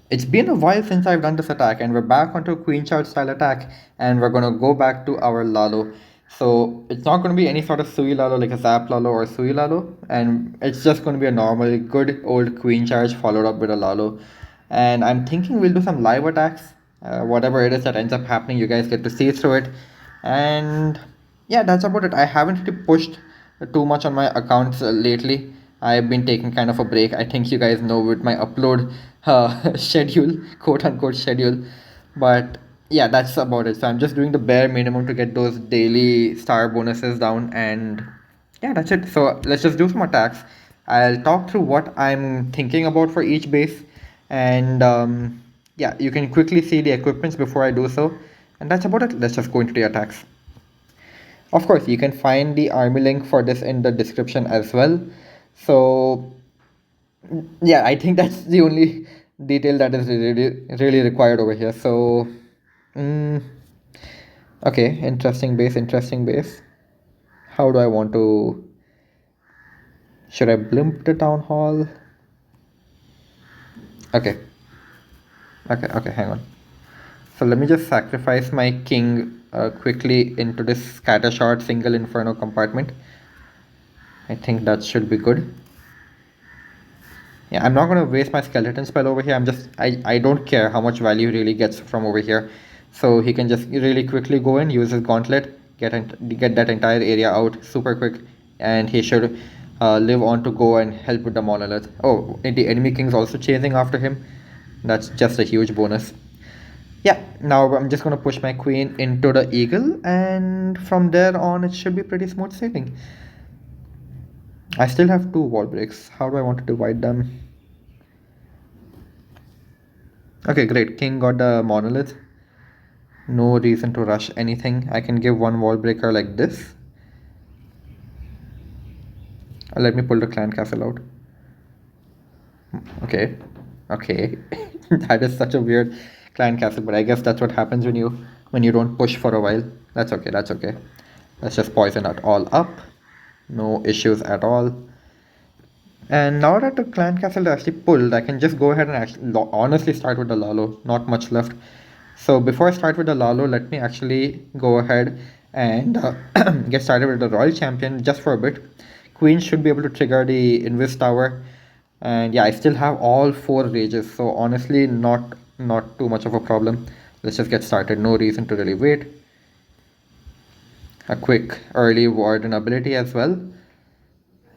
It's been a while since I've done this attack, and we're back onto a Queen Charge style attack, and we're gonna go back to our Lalo. So it's not gonna be any sort of Sui Lalo like a Zap Lalo or Sui Lalo, and it's just gonna be a normal, good old Queen Charge followed up with a Lalo. And I'm thinking we'll do some live attacks. Whatever it is that ends up happening, you guys get to see through it. And yeah, that's about it. I haven't really pushed too much on my accounts lately. I've been taking kind of a break. I think you guys know with my upload schedule, quote unquote schedule. But yeah, that's about it. So I'm just doing the bare minimum to get those daily star bonuses down, and yeah, that's it. So let's just do some attacks. I'll talk through what I'm thinking about for each base, and yeah, you can quickly see the equipments before I do so. And that's about it. Let's just go into the attacks. Of course, you can find the army link for this in the description as well. So yeah, I think that's the only detail that is really required over here. So mm, okay, interesting base, interesting base. How do I want to? Should I blimp the town hall? Okay, okay, hang on. So let me just sacrifice my king quickly into this scatter shot single inferno compartment. I think that should be good. Yeah, I'm not going to waste my skeleton spell over here. I don't care how much value he really gets from over here. So he can just really quickly go in, use his gauntlet, get that entire area out super quick, and he should live on to go and help with the monolith. Oh, and the enemy king's also chasing after him. That's just a huge bonus. Yeah, now I'm just going to push my queen into the eagle, and from there on it should be pretty smooth sailing. I still have two wall breaks. How do I want to divide them? Okay, great. King got the monolith. No reason to rush anything. I can give one wall breaker like this. Let me pull the clan castle out. Okay. Okay. That is such a weird clan castle, but I guess that's what happens when you don't push for a while. That's okay, that's okay. Let's just poison it all up. No issues at all. And now that the clan castle is actually pulled, I can just go ahead and actually honestly start with the Lalo. Not much left. So before I start with the Lalo, let me actually go ahead and get started with the Royal Champion just for a bit. Queen should be able to trigger the Invis Tower. And yeah, I still have all four rages. So honestly, not too much of a problem. Let's just get started. No reason to really wait. A quick early warden ability as well.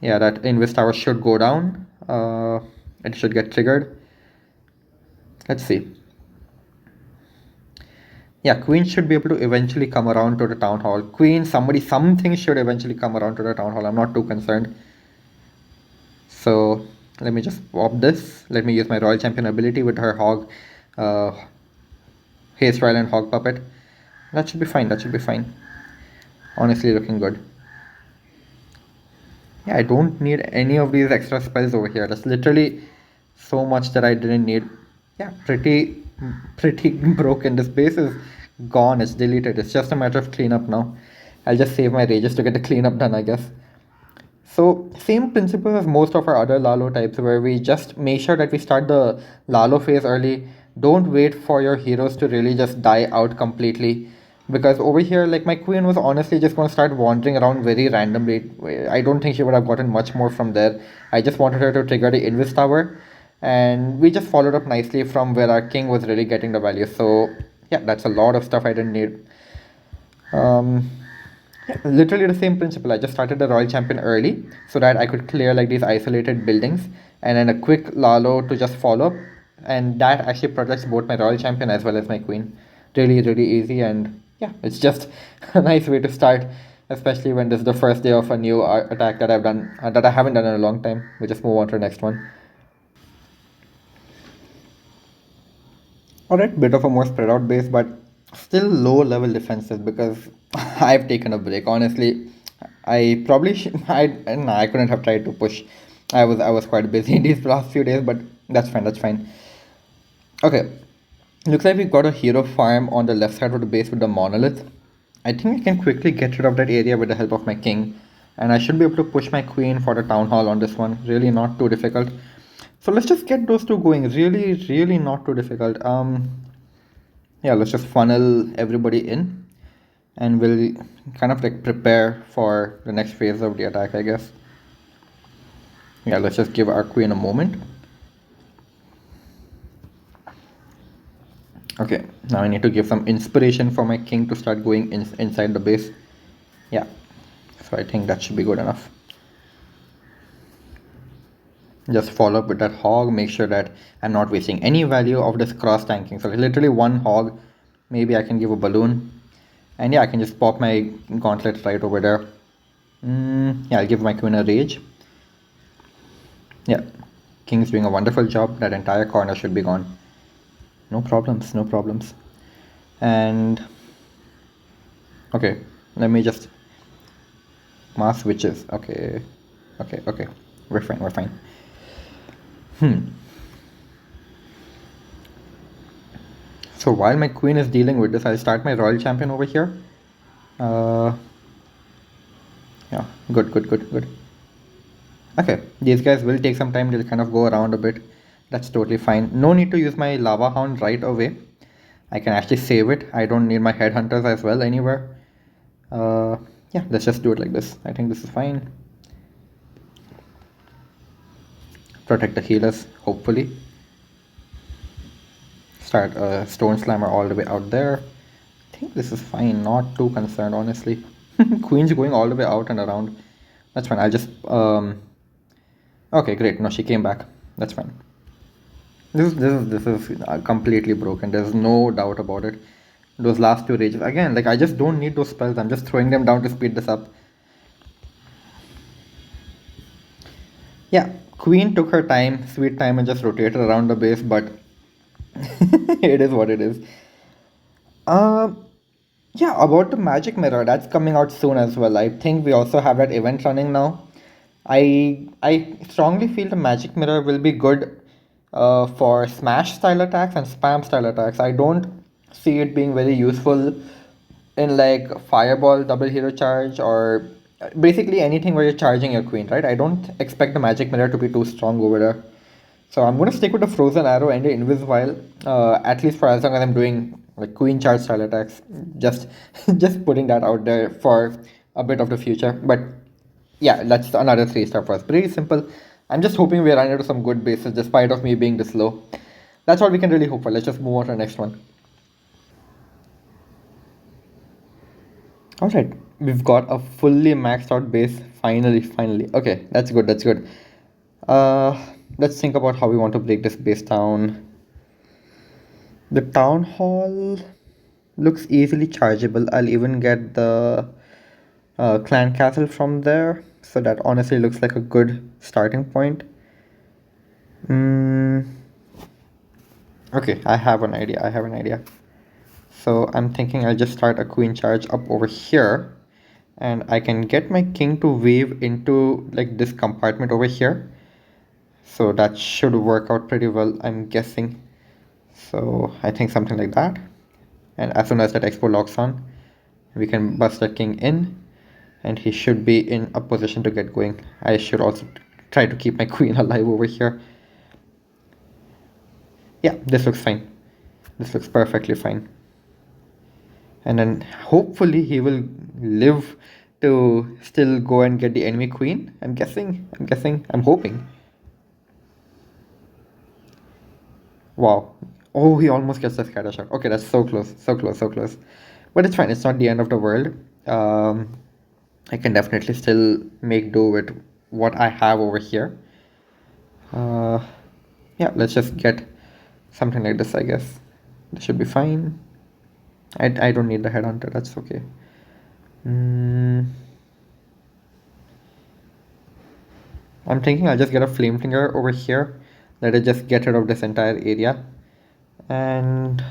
Yeah, that Invis Tower should go down. It should get triggered. Let's see. Yeah, Queen should be able to eventually come around to the town hall. Queen, something should eventually come around to the town hall. I'm not too concerned. So let me just pop this. Let me use my Royal Champion ability with her hog, Haste Royal and Hog Puppet. That should be fine. That should be fine. Honestly, looking good. Yeah, I don't need any of these extra spells over here. That's literally so much that I didn't need. Yeah, pretty broken. This base is gone. It's deleted. It's just a matter of cleanup now. I'll just save my rages to get the cleanup done, I guess. So same principle as most of our other Lalo types, where we just make sure that we start the Lalo phase early. Don't wait for your heroes to really just die out completely. Because over here, like, my queen was honestly just going to start wandering around very randomly. I don't think she would have gotten much more from there. I just wanted her to trigger the Invis Tower. And we just followed up nicely from where our king was really getting the value. So yeah, that's a lot of stuff I didn't need. Yeah, literally the same principle. I just started the Royal Champion early so that I could clear like these isolated buildings, and then a quick Lalo to just follow up, and that actually protects both my Royal Champion as well as my Queen. Really easy, and yeah, it's just a nice way to start, especially when this is the first day of a new attack that I've done, that I haven't done in a long time. We just move on to the next one. Alright, bit of a more spread out base, but still low level defenses because I've taken a break. Honestly, I probably I couldn't have tried to push. I was quite busy in these last few days, but that's fine. That's fine. Okay, looks like we got a hero farm on the left side of the base with the monolith. I think I can quickly get rid of that area with the help of my king, and I should be able to push my queen for the town hall on this one. Really not too difficult. So let's just get those two going. Really, really not too difficult. Yeah, let's just funnel everybody in, and we'll kind of like prepare for the next phase of the attack, I guess. Yeah, let's just give our queen a moment. Okay, now I need to give some inspiration for my king to start going inside the base. Yeah, so I think that should be good enough. Just follow up with that hog, make sure that I'm not wasting any value of this cross tanking. So literally one hog, maybe I can give a balloon, and yeah, I can just pop my gauntlet right over there. Yeah, I'll give my queen a rage. Yeah, king's doing a wonderful job. That entire corner should be gone. No problems, no problems. And okay, let me just mass witches. Okay, okay, we're fine, we're fine. So while my queen is dealing with this, I'll start my royal champion over here. uh yeah, good. Okay, these guys will take some time. They'll kind of go around a bit. That's totally fine. No need to use my lava hound right away. I can actually save it. I don't need my headhunters as well anywhere. uh yeah, let's just do it like this. I think this is fine. Protect the healers, hopefully. Start a stone slammer all the way out there. I think this is fine, not too concerned honestly. Queen's going all the way out and around. That's fine. I'll just okay, great. No, she came back. That's fine. This is completely broken. There's no doubt about it. Those last two rages again. Like I just don't need those spells. I'm just throwing them down to speed this up. Yeah, Queen took her time, sweet time, and just rotated around the base. But it is what it is. Um, yeah, about the magic mirror, that's coming out soon as well. I think we also have that event running now. I strongly feel the magic mirror will be good for smash style attacks and spam style attacks. I don't see it being very useful in like fireball double hero charge or basically anything where you're charging your queen, right? I don't expect the magic mirror to be too strong over there. So I'm gonna stick with the frozen arrow and the invisible, at least for as long as I'm doing like queen charge style attacks. Just just putting that out there for a bit of the future. But yeah, that's another 3 star for us. Pretty simple. I'm just hoping we run into some good bases despite of me being this low. That's all we can really hope for. Let's just move on to the next one. Alright, we've got a fully maxed out base. Finally. Okay, that's good, that's good. Uh, let's think about how we want to break this base down. The town hall looks easily chargeable. I'll even get the clan castle from there. So that honestly looks like a good starting point. Mm, okay, I have an idea. So I'm thinking I'll just start a queen charge up over here. And I can get my king to weave into like this compartment over here. So that should work out pretty well, I'm guessing. So I think something like that. And as soon as that expo locks on, we can bust the king in, and he should be in a position to get going. I should also try to keep my queen alive over here. Yeah, this looks fine. This looks perfectly fine. And then hopefully he will live to still go and get the enemy queen. I'm hoping. Wow. Oh, he almost gets the scatter shot. Okay, that's so close, so close. But it's fine. It's not the end of the world. Um, I can definitely still make do with what I have over here. Uh, yeah, let's just get something like this, I guess. This should be fine. I don't need the headhunter. That's okay. Mm, I'm thinking I'll just get a flame finger over here. Let it just get rid of this entire area. And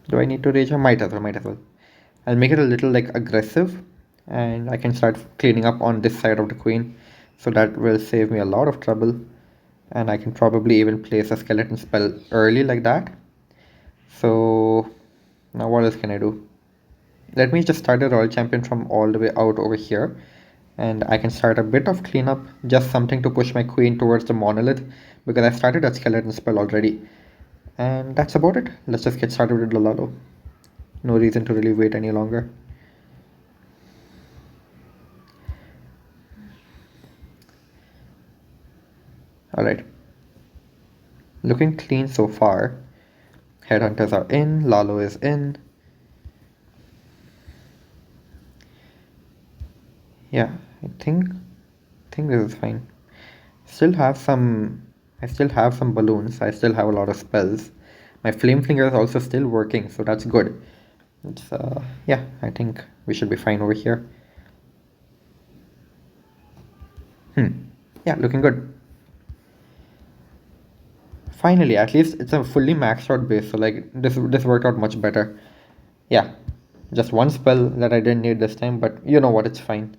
do I need to rage her? Might as well. I'll make it a little like aggressive, and I can start cleaning up on this side of the queen. So that will save me a lot of trouble. And I can probably even place a skeleton spell early like that. So now what else can I do? Let me just start a royal champion from all the way out over here. And I can start a bit of cleanup, just something to push my queen towards the monolith because I started that skeleton spell already. And that's about it. Let's just get started with Lalo. No reason to really wait any longer. Alright. Looking clean so far. Headhunters are in, Lalo is in. Yeah, I think this is fine. Still have some I still have some balloons. I still have a lot of spells. My flame flinger is also still working, so that's good. It's yeah, I think we should be fine over here. Yeah, looking good. Finally, at least it's a fully maxed out base, so like this worked out much better. Yeah, just one spell that I didn't need this time, but you know what, it's fine.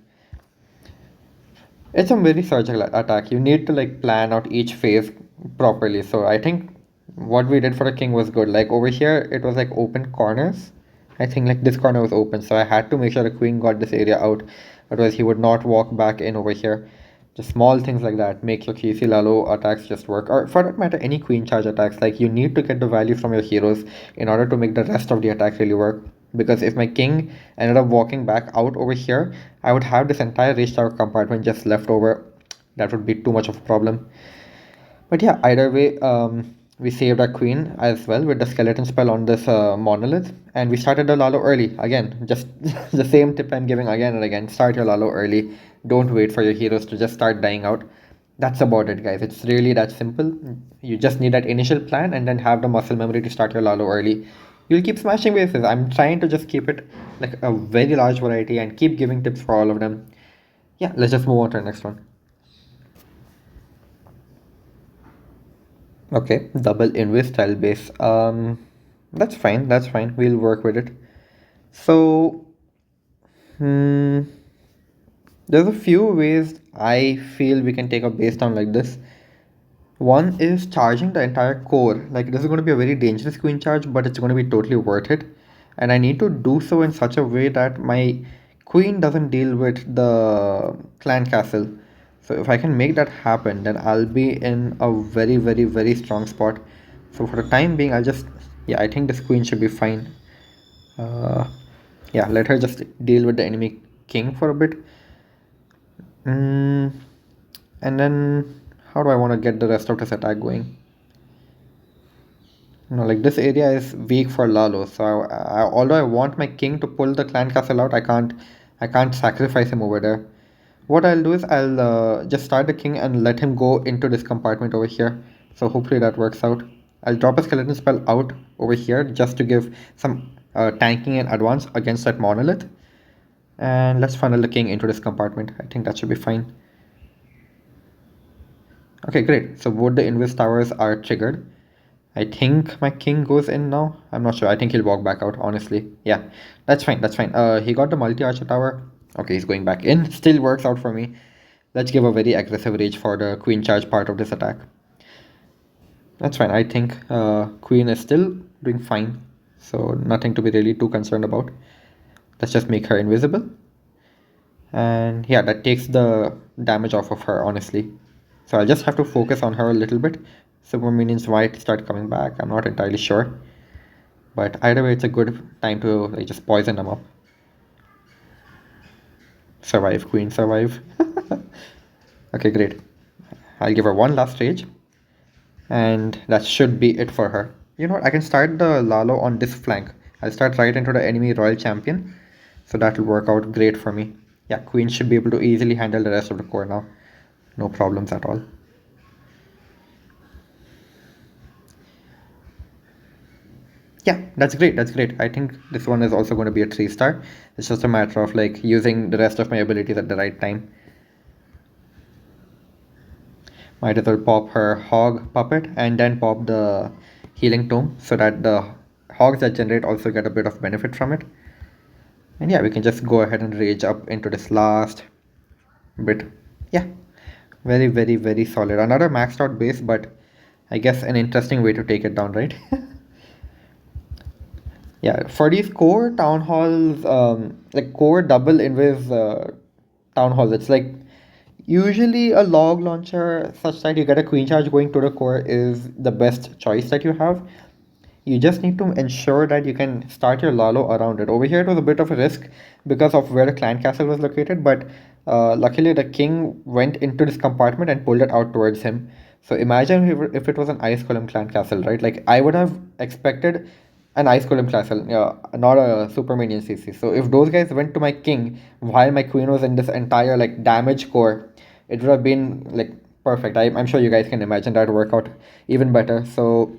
It's a very surgical attack. You need to like plan out each phase properly. So I think what we did for the king was good. Like over here, it was like open corners. I think like this corner was open, so I had to make sure the queen got this area out. Otherwise, he would not walk back in over here. Just small things like that make your Kisi Lalo attacks just work. Or for that matter, any queen charge attacks. Like you need to get the value from your heroes in order to make the rest of the attack really work. Because if my king ended up walking back out over here, I would have this entire reach tower compartment just left over. That would be too much of a problem. But yeah, either way, we saved our queen as well with the skeleton spell on this monolith, and we started the Lalo early. Again, just the same tip I'm giving again and again. Start your Lalo early. Don't wait for your heroes to just start dying out. That's about it, guys. It's really that simple. You just need that initial plan and then have the muscle memory to start your Lalo early. You'll keep smashing bases. I'm trying to just keep it like a very large variety and keep giving tips for all of them. Yeah, let's just move on to the next one. Okay, double invis style base. That's fine. That's fine. We'll work with it. So, hmm, there's a few ways I feel we can take a base down like this. One is charging the entire core. Like this is going to be a very dangerous queen charge, but it's going to be totally worth it. And I need to do so in such a way that my queen doesn't deal with the clan castle. So if I can make that happen, then I'll be in a very, very, very strong spot. So for the time being, I'll just, yeah, I think this queen should be fine. Uh, yeah, let her just deal with the enemy king for a bit. Mm, and then how do I want to get the rest of this attack going? Like this area is weak for Lalo, so although I want my king to pull the clan castle out, I can't sacrifice him over there. What I'll do is I'll just start the king and let him go into this compartment over here. So hopefully that works out. I'll drop a skeleton spell out over here just to give some tanking and advance against that monolith. And let's funnel the king into this compartment. I think that should be fine. Okay, great. So both the invis towers are triggered. I think my king goes in now. I'm not sure. I think he'll walk back out, honestly. Yeah, that's fine. That's fine. He got the multi-archer tower. Okay, he's going back in. Still works out for me. Let's give a very aggressive rage for the queen charge part of this attack. That's fine. I think queen is still doing fine. So nothing to be really too concerned about. Let's just make her invisible. And yeah, that takes the damage off of her, honestly. So I'll just have to focus on her a little bit. Super minions might start coming back. I'm not entirely sure. But either way, it's a good time to like, just poison them up. Survive, queen, survive. Okay, great. I'll give her one last rage. And that should be it for her. You know what? I can start the Lalo on this flank. I'll start right into the enemy royal champion. So that will work out great for me. Yeah, queen should be able to easily handle the rest of the core now. No problems at all. Yeah, that's great. That's great. I think this one is also going to be a 3-star. It's just a matter of like using the rest of my abilities at the right time. Might as well pop her hog puppet and then pop the healing tome so that the hogs that generate also get a bit of benefit from it. And yeah, we can just go ahead and rage up into this last bit. Yeah, very, very, very solid. Another maxed out base, but I guess an interesting way to take it down, right? Yeah, for these core town halls, like core double invis town halls. It's like usually a log launcher such that you get a queen charge going to the core is the best choice that you have. You just need to ensure that you can start your Lalo around it. Over here, it was a bit of a risk because of where the clan castle was located, but luckily the king went into this compartment and pulled it out towards him. So imagine if it was an ice golem clan castle, right? Like I would have expected an ice golem castle, not a super minion CC. So if those guys went to my king while my queen was in this entire like damage core, it would have been like perfect. I'm sure you guys can imagine that work out even better. So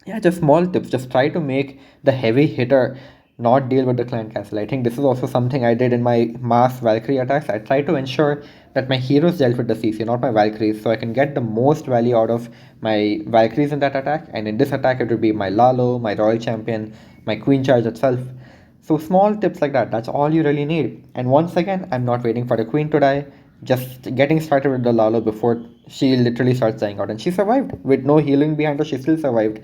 yeah, just small tips. Just try to make the heavy hitter not deal with the clan castle. I think this is also something I did in my mass Valkyrie attacks. I try to ensure that my heroes dealt with the CC, not my Valkyries, so I can get the most value out of my Valkyries in that attack. And in this attack, it would be my Lalo, my Royal Champion, my Queen Charge itself. So small tips like that. That's all you really need. And once again, I'm not waiting for the Queen to die. Just getting started with the Lalo before she literally starts dying out. And she survived. With no healing behind her, she still survived.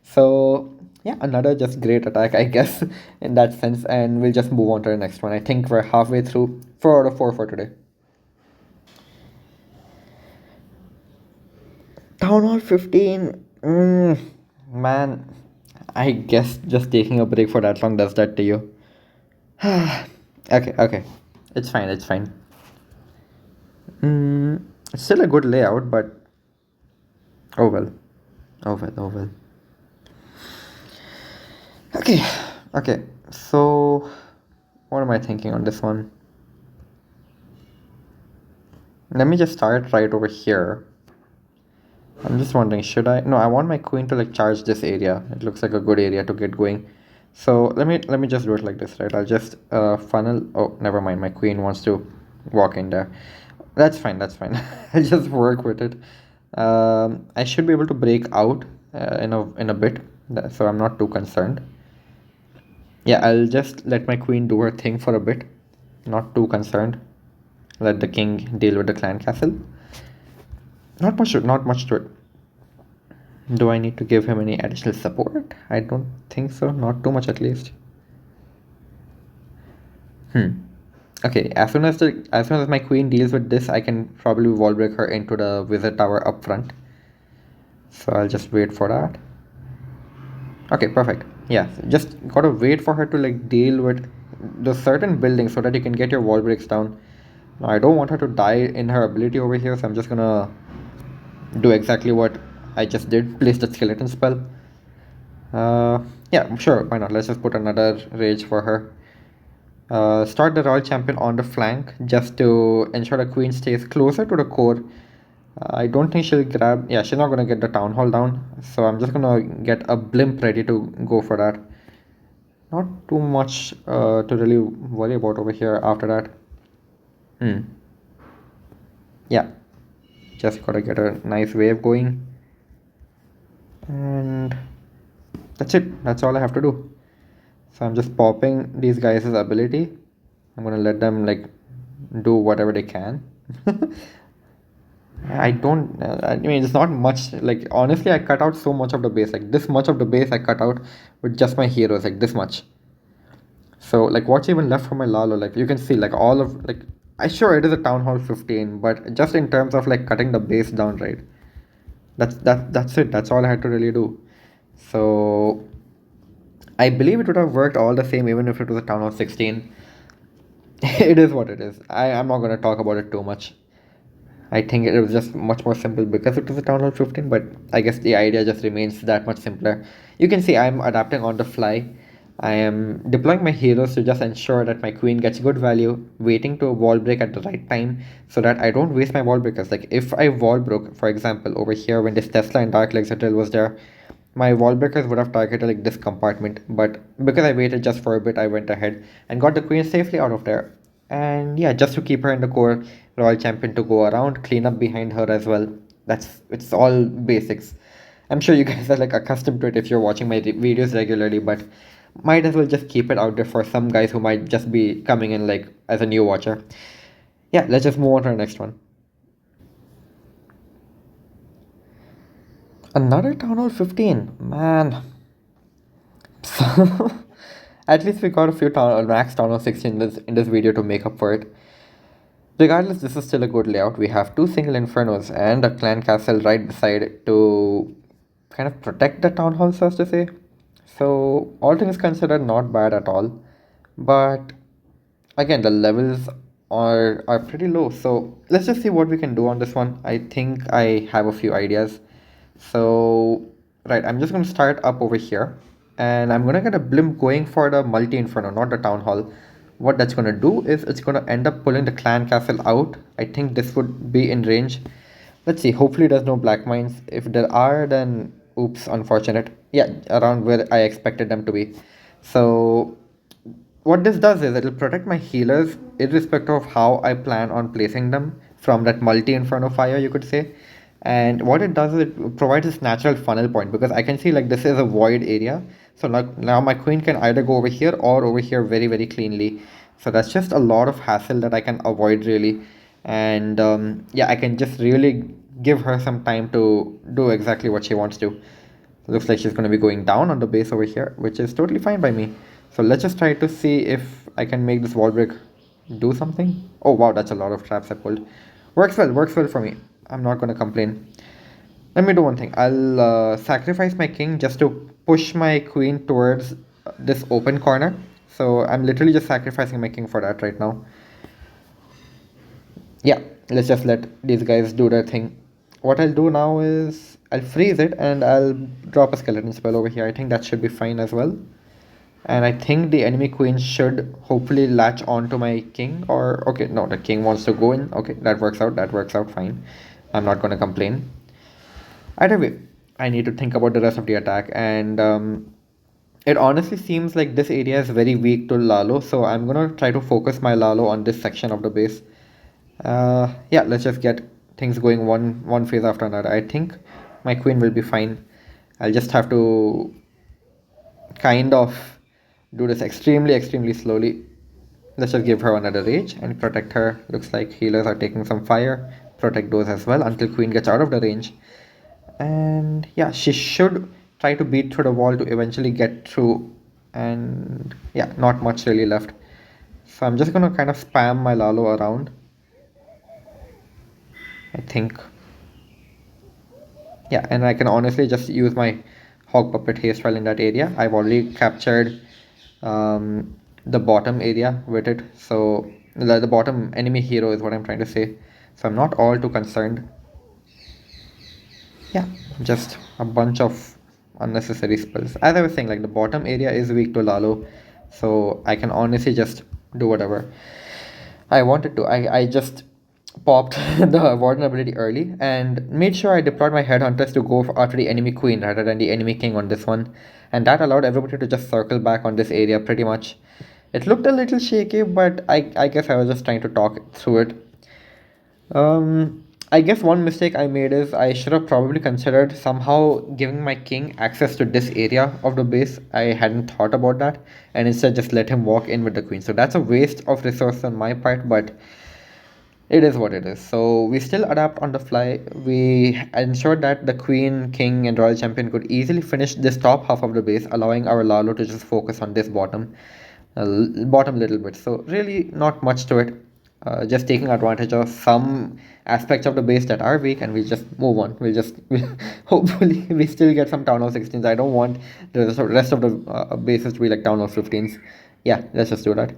So yeah, another just great attack, I guess, in that sense. And we'll just move on to the next one. I think we're halfway through 4 out of 4 for today. Town Hall 15. Man, I guess just taking a break for that long does that to you. Okay. It's fine, it's fine. It's still a good layout, but oh well. Oh well. Okay. So, what am I thinking on this one? Let me just start right over here. I'm just wondering, should I? No, I want my queen to like charge this area. It looks like a good area to get going. So let me just do it like this, right? I'll just funnel. Oh, never mind. My queen wants to walk in there. That's fine. That's fine. I'll just work with it. I should be able to break out in a bit, so I'm not too concerned. Yeah, I'll just let my queen do her thing for a bit. Not too concerned. Let the king deal with the clan castle. Not much to it. Do I need to give him any additional support? I don't think so. Not too much at least. Okay, as soon as my queen deals with this, I can probably wall break her into the wizard tower up front. So I'll just wait for that. Okay, perfect. Yeah, just gotta wait for her to like deal with the certain buildings so that you can get your wall breaks down. Now I don't want her to die in her ability over here, so I'm just gonna do exactly what I just did. Place the skeleton spell. Yeah, sure, why not? Let's just put another rage for her. Start the royal champion on the flank just to ensure the queen stays closer to the core. I don't think she'll grab. Yeah, she's not gonna get the town hall down, so I'm just gonna get a blimp ready to go for that. Not too much to really worry about over here after that. Yeah, just gotta get a nice wave going, and that's it. That's all I have to do. So I'm just popping these guys' ability. I'm gonna let them like do whatever they can. I don't. I mean, it's not much. Like honestly, I cut out so much of the base. Like this much of the base I cut out with just my heroes. Like this much. So like, what's even left for my Lalo? Like you can see, like all of like. I sure it is a town hall 15, but just in terms of like cutting the base down, right? That's it. That's all I had to really do. So I believe it would have worked all the same even if it was a town hall 16. It is what it is. I'm not gonna talk about it too much. I think it was just much more simple because it was a Town Hall 15, but I guess the idea just remains that much simpler. You can see I'm adapting on the fly. I am deploying my heroes to just ensure that my queen gets good value, waiting to wall break at the right time so that I don't waste my wall breakers. Like if I wall broke, for example, over here when this Tesla and Dark Exotil was there, my wall breakers would have targeted like this compartment, but because I waited just for a bit, I went ahead and got the queen safely out of there. And yeah, just to keep her in the core, royal champion to go around, clean up behind her as well. It's all basics. I'm sure you guys are like accustomed to it if you're watching my videos regularly, but might as well just keep it out there for some guys who might just be coming in like as a new watcher. Yeah, let's just move on to the next one. Another Town Hall 15, man. So at least we got a few max Town Hall 16 in this video to make up for it. Regardless, this is still a good layout. We have two single infernos and a clan castle right beside it to kind of protect the town hall, so as to say. So all things considered, not bad at all. But again, the levels are pretty low. So let's just see what we can do on this one. I think I have a few ideas. So right, I'm just gonna start up over here, and I'm gonna get a blimp going for the multi inferno, not the town hall. What that's gonna do is it's gonna end up pulling the clan castle out. I think this would be in range. Let's see. Hopefully, there's no black mines. If there are, then oops, unfortunate. Yeah, around where I expected them to be. So what this does is it'll protect my healers irrespective of how I plan on placing them from that multi inferno fire, you could say. And what it does is it provides this natural funnel point because I can see like this is a void area. So now my queen can either go over here or over here very, very cleanly. So that's just a lot of hassle that I can avoid really. And yeah, I can just really give her some time to do exactly what she wants to. Looks like she's going to be going down on the base over here, which is totally fine by me. So let's just try to see if I can make this wall break do something. Oh wow, that's a lot of traps I pulled. Works well for me. I'm not going to complain. Let me do one thing. I'll sacrifice my king just to push my queen towards this open corner. So I'm literally just sacrificing my king for that right now. Yeah, let's just let these guys do their thing. What I'll do now is I'll freeze it and I'll drop a skeleton spell over here. I think that should be fine as well. And I think the enemy queen should hopefully latch on to my king, or okay, no, the king wants to go in. Okay, that works out fine. I'm not gonna complain. Either way, I need to think about the rest of the attack, and it honestly seems like this area is very weak to Lalo, so I'm gonna try to focus my Lalo on this section of the base. Yeah, let's just get things going one phase after another. I think my queen will be fine. I'll just have to kind of do this extremely slowly. Let's just give her another rage and protect her. Looks like healers are taking some fire. Protect those as well until queen gets out of the range. And yeah, she should try to beat through the wall to eventually get through. And yeah, not much really left. So I'm just gonna kind of spam my Lalo around. I think. Yeah, and I can honestly just use my hog puppet haste file in that area. I've already captured the bottom area with it. So the bottom enemy hero is what I'm trying to say. So I'm not all too concerned. Yeah, just a bunch of unnecessary spells. As I was saying, like the bottom area is weak to Lalo. So I can honestly just do whatever I wanted to. I just popped the vulnerability early and made sure I deployed my headhunters to go after the enemy queen rather than the enemy king on this one. And that allowed everybody to just circle back on this area pretty much. It looked a little shaky, but I guess I was just trying to talk through it. I guess one mistake I made is I should have probably considered somehow giving my king access to this area of the base. I hadn't thought about that, and instead just let him walk in with the queen. So that's a waste of resource on my part, but it is what it is. So we still adapt on the fly. We ensured that the queen, king, and royal champion could easily finish this top half of the base, allowing our Lalo to just focus on this bottom little bit. So really not much to it. Just taking advantage of some aspects of the base that are weak, and we'll just move on. Hopefully we still get some town hall 16s. I don't want the rest of the bases to be like town hall 15s. Yeah, let's just do that.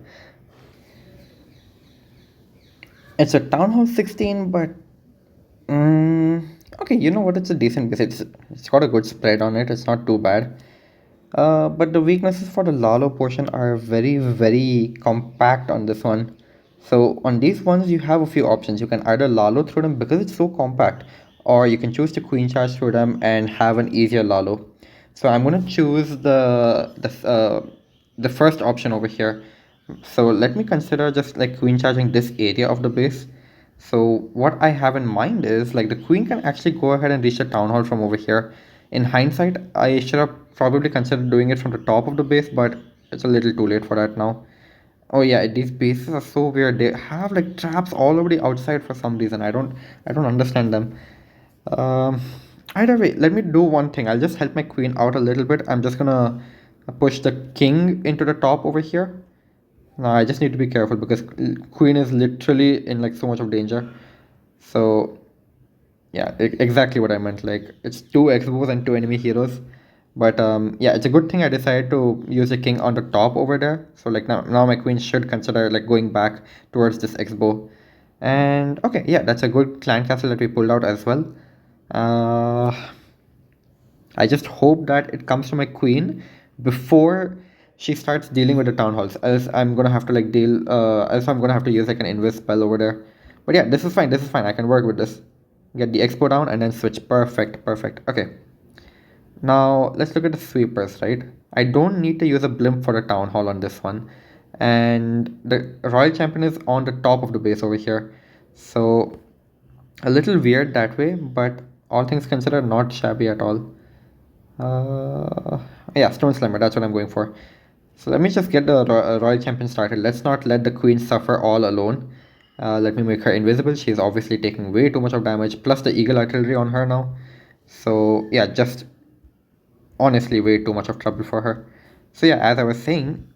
It's a Town Hall 16, but okay, you know what? It's a decent base. It's got a good spread on it. It's not too bad. But the weaknesses for the Lalo portion are very compact on this one. So on these ones, you have a few options. You can either Lalo through them because it's so compact, or you can choose to Queen Charge through them and have an easier Lalo. So I'm gonna choose the first option over here. So let me consider just like queen charging this area of the base. So what I have in mind is like the queen can actually go ahead and reach the town hall from over here. In hindsight, I should have probably considered doing it from the top of the base, but it's a little too late for that now. Oh yeah, these bases are so weird. They have like traps all over the outside for some reason. I don't understand them. Um, Either way, let me do one thing. I'll just help my queen out a little bit. I'm just gonna push the king into the top over here. No, I just need to be careful because queen is literally in like so much of danger. So yeah, exactly what I meant. Like it's two X-bows and two enemy heroes. But yeah, it's a good thing I decided to use the king on the top over there. So like now my queen should consider like going back towards this X-bow. And okay, yeah, that's a good clan castle that we pulled out as well. Uh, I just hope that it comes to my queen before she starts dealing with the town halls. Else I'm gonna have to like deal. Else I'm gonna have to use like an invis spell over there. But yeah, this is fine. This is fine. I can work with this. Get the expo down and then switch. Perfect. Perfect. Okay. Now let's look at the sweepers. Right. I don't need to use a blimp for the town hall on this one, and the royal champion is on the top of the base over here. So a little weird that way, but all things considered, not shabby at all. Uh, yeah, Stone Slammer, that's what I'm going for. So let me just get the Royal Champion started. Let's not let the Queen suffer all alone. Let me make her invisible. She's obviously taking way too much of damage, plus the Eagle Artillery on her now. So yeah, just honestly way too much of trouble for her. So yeah, as I was saying,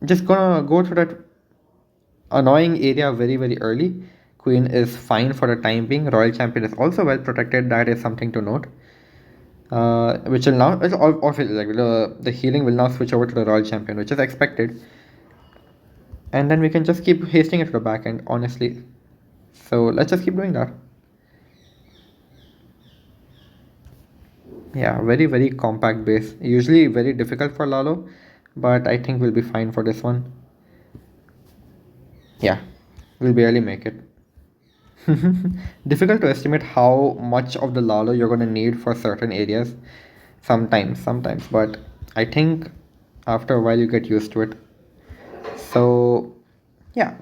just gonna go through that annoying area very early. Queen is fine for the time being. Royal Champion is also well protected. That is something to note. Which will now it's all like the healing will now switch over to the royal champion, which is expected, and then we can just keep hasting it to the back end, honestly. So let's just keep doing that. Yeah, very compact base, usually very difficult for Lalo, but I think we'll be fine for this one. Yeah, we'll barely make it. Difficult to estimate how much of the Lalo you're going to need for certain areas. Sometimes, but I think after a while you get used to it. So yeah,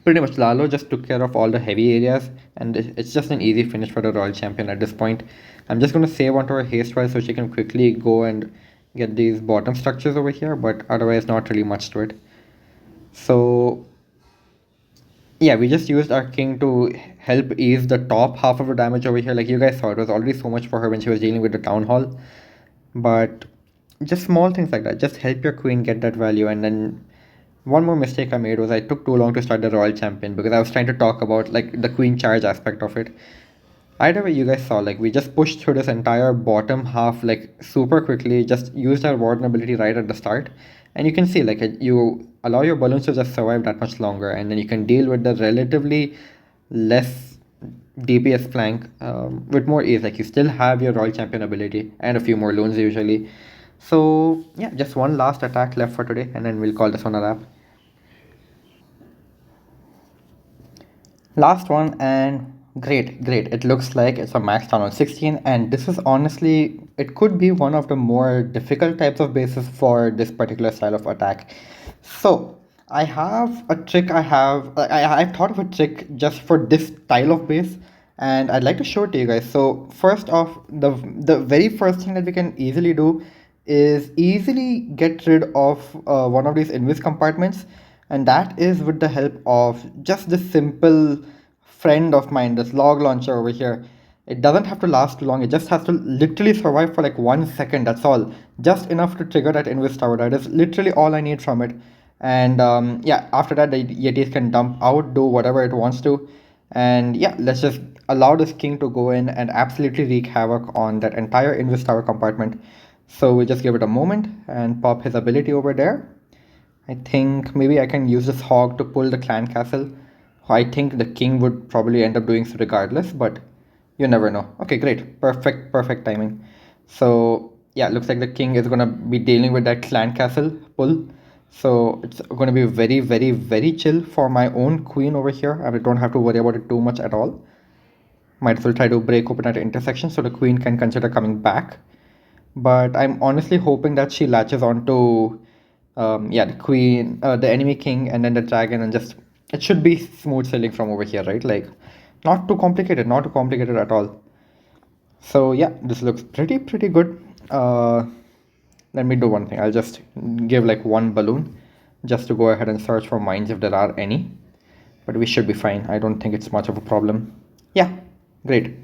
pretty much Lalo just took care of all the heavy areas, and it's just an easy finish for the Royal Champion at this point. I'm just gonna save onto her haste while so she can quickly go and get these bottom structures over here, but otherwise not really much to it. So yeah, we just used our king to help ease the top half of the damage over here. Like you guys saw, it was already so much for her when she was dealing with the town hall. But just small things like that, just help your queen get that value. And then one more mistake I made was I took too long to start the royal champion because I was trying to talk about like the queen charge aspect of it. Either way, you guys saw, like we just pushed through this entire bottom half like super quickly, just used our warden ability right at the start, and you can see like you allow your balloons to just survive that much longer, and then you can deal with the relatively less DPS flank with more ease. Like you still have your royal champion ability and a few more loons usually. So yeah, just one last attack left for today, and then we'll call this one a wrap. Last one, and great. It looks like it's a max down on 16, and this is honestly, it could be one of the more difficult types of bases for this particular style of attack. So I have a trick. I've thought of a trick just for this style of base, and I'd like to show it to you guys. So first off, the very first thing that we can easily do is easily get rid of one of these invis compartments, and that is with the help of just this simple friend of mine, this log launcher over here. It doesn't have to last too long, it just has to literally survive for like 1 second, that's all. Just enough to trigger that invis tower. That is literally all I need from it. And yeah, after that the yetis can dump out, do whatever it wants to. And yeah, let's just allow this king to go in and absolutely wreak havoc on that entire invis tower compartment. So we just give it a moment and pop his ability over there. I think maybe I can use this hog to pull the clan castle. I think the king would probably end up doing so regardless, but you never know. Okay, great. Perfect timing. So yeah, looks like the king is gonna be dealing with that clan castle pull. So it's gonna be very chill for my own queen over here. I don't have to worry about it too much at all. Might as well try to break open that intersection so the queen can consider coming back. But I'm honestly hoping that she latches onto, yeah, the queen, the enemy king, and then the dragon, and just it should be smooth sailing from over here, right? Like, not too complicated at all. So yeah, this looks pretty good. Let me do one thing. I'll just give like one balloon, just to go ahead and search for mines if there are any. But we should be fine. I don't think it's much of a problem. Yeah, great.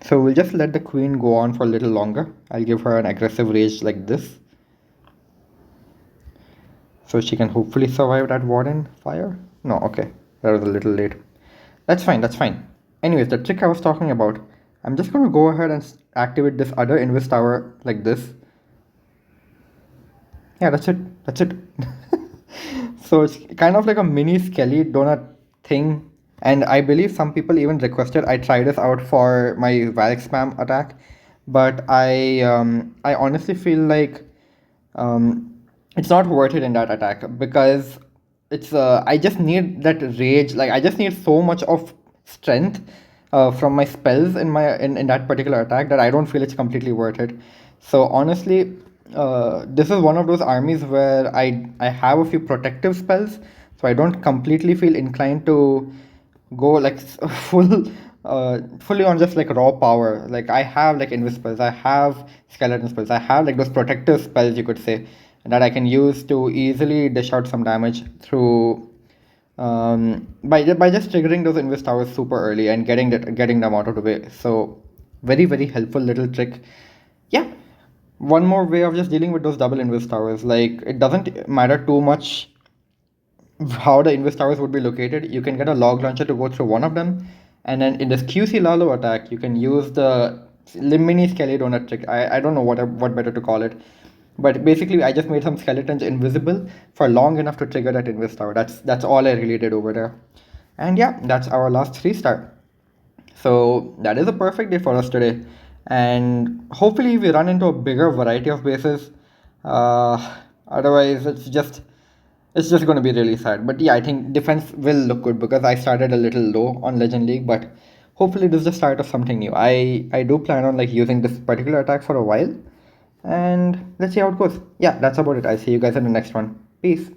So we'll just let the queen go on for a little longer. I'll give her an aggressive rage like this. So she can hopefully survive that warden fire. No, okay. That was a little late. That's fine, that's fine. Anyways, the trick I was talking about, I'm just gonna go ahead and activate this other Invis tower like this. Yeah, that's it. That's it. So it's kind of like a mini skelly donut thing. And I believe some people even requested I try this out for my Valk spam attack. But I honestly feel like um, it's not worth it in that attack because it's I just need that rage. Like I just need so much of strength from my spells in that particular attack that I don't feel it's completely worth it. So honestly, this is one of those armies where I have a few protective spells, so I don't completely feel inclined to go like full fully on just like raw power. Like I have like invisibles, I have skeleton spells, I have like those protective spells you could say that I can use to easily dish out some damage through by just triggering those invis towers super early and getting them out of the way. So very very helpful little trick. Yeah, one more way of just dealing with those double invis towers. Like it doesn't matter too much how the invis towers would be located. You can get a log launcher to go through one of them, and then in this QC Lalo attack, you can use the mini skeleton donut trick. I don't know what better to call it, but basically I just made some skeletons invisible for long enough to trigger that invis tower. That's all I really did over there, and yeah, that's our last 3 star. So that is a perfect day for us today. And hopefully we run into a bigger variety of bases. Otherwise it's just going to be really sad. But yeah, I think defense will look good because I started a little low on Legend League, but hopefully this is the start of something new. I do plan on like using this particular attack for a while. And let's see how it goes. Yeah, that's about it. I'll see you guys in the next one. Peace.